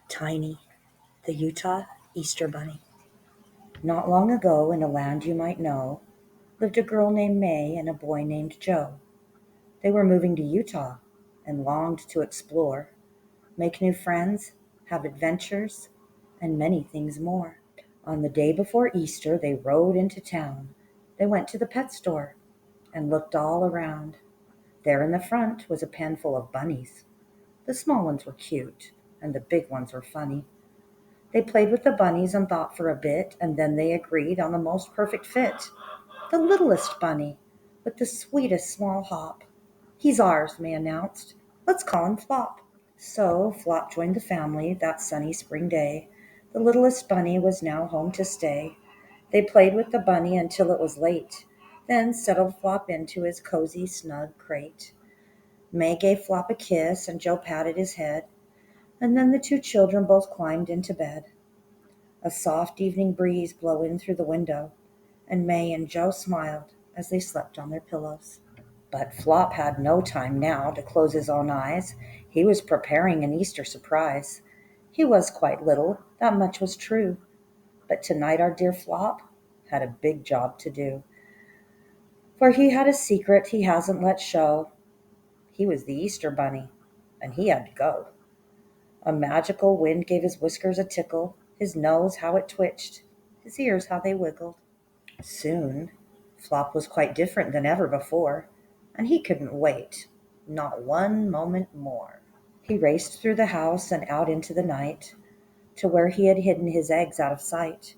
Tiny, the Utah Easter Bunny. Not long ago, in a land you might know, lived a girl named May and a boy named Joe. They were moving to Utah and longed to explore, make new friends, have adventures, and many things more. On the day before Easter, they rode into town. They went to the pet store and looked all around. There in the front was a pen full of bunnies. The small ones were cute, and the big ones were funny. They played with the bunnies and thought for a bit, and then they agreed on the most perfect fit. The littlest bunny, with the sweetest small hop. He's ours, May announced. Let's call him Flop. So Flop joined the family that sunny spring day. The littlest bunny was now home to stay. They played with the bunny until it was late, then settled Flop into his cozy, snug crate. May gave Flop a kiss, and Joe patted his head, and then the two children both climbed into bed. A soft evening breeze blew in through the window, and May and Joe smiled as they slept on their pillows. But Flop had no time now to close his own eyes. He was preparing an Easter surprise. He was quite little, that much was true. But tonight our dear Flop had a big job to do. For he had a secret he hasn't let show. He was the Easter Bunny, and he had to go. A magical wind gave his whiskers a tickle, his nose how it twitched, his ears how they wiggled. Soon, Flop was quite different than ever before, and he couldn't wait, not one moment more. He raced through the house and out into the night, to where he had hidden his eggs out of sight.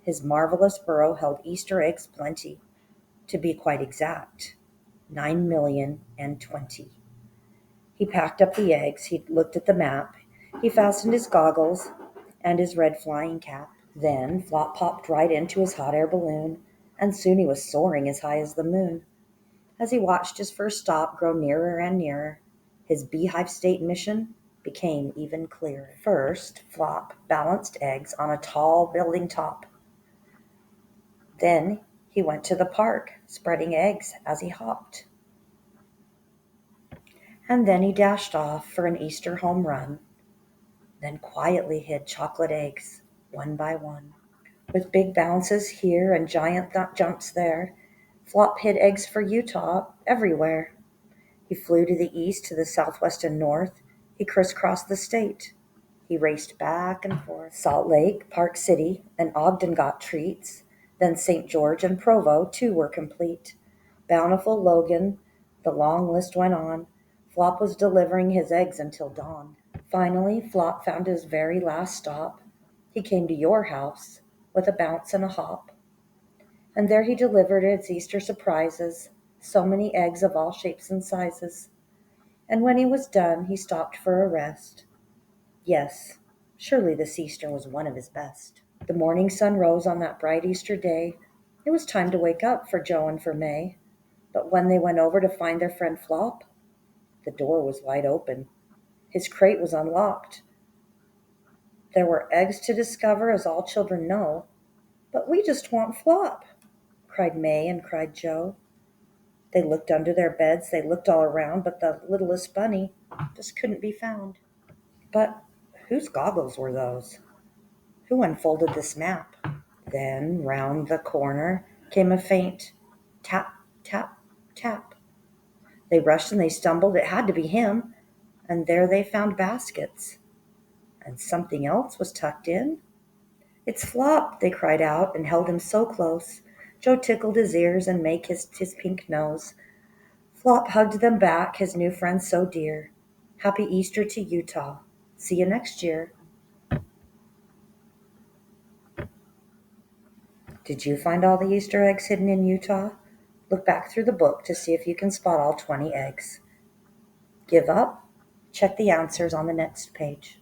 His marvelous burrow held Easter eggs plenty, to be quite exact, 9,020,000. He packed up the eggs, he looked at the map, he fastened his goggles and his red flying cap. Then Flop popped right into his hot air balloon, and soon he was soaring as high as the moon. As he watched his first stop grow nearer and nearer, his Beehive State mission became even clearer. First, Flop balanced eggs on a tall building top. Then he went to the park, spreading eggs as he hopped. And then he dashed off for an Easter home run, then quietly hid chocolate eggs, one by one. With big bounces here and giant jumps there, Flop hid eggs for Utah everywhere. He flew to the east, to the southwest and north. He crisscrossed the state. He raced back and forth. Salt Lake, Park City, and Ogden got treats. Then St. George and Provo, too, were complete. Bountiful, Logan, the long list went on. Flop was delivering his eggs until dawn. Finally, Flop found his very last stop. He came to your house with a bounce and a hop. And there he delivered its Easter surprises, so many eggs of all shapes and sizes. And when he was done, he stopped for a rest. Yes, surely this Easter was one of his best. The morning sun rose on that bright Easter day. It was time to wake up for Joe and for May. But when they went over to find their friend Flop, the door was wide open. His crate was unlocked. There were eggs to discover, as all children know. But we just want Flop, cried May and cried Joe. They looked under their beds, they looked all around, but the littlest bunny just couldn't be found. But whose goggles were those? Who unfolded this map? Then round the corner came a faint tap, tap, tap. They rushed and they stumbled, it had to be him, and there they found baskets. And something else was tucked in. It's Flop, they cried out and held him so close. Joe tickled his ears and May kissed his pink nose. Flop hugged them back, his new friends so dear. Happy Easter to Utah. See you next year. Did you find all the Easter eggs hidden in Utah? Look back through the book to see if you can spot all 20 eggs. Give up? Check the answers on the next page.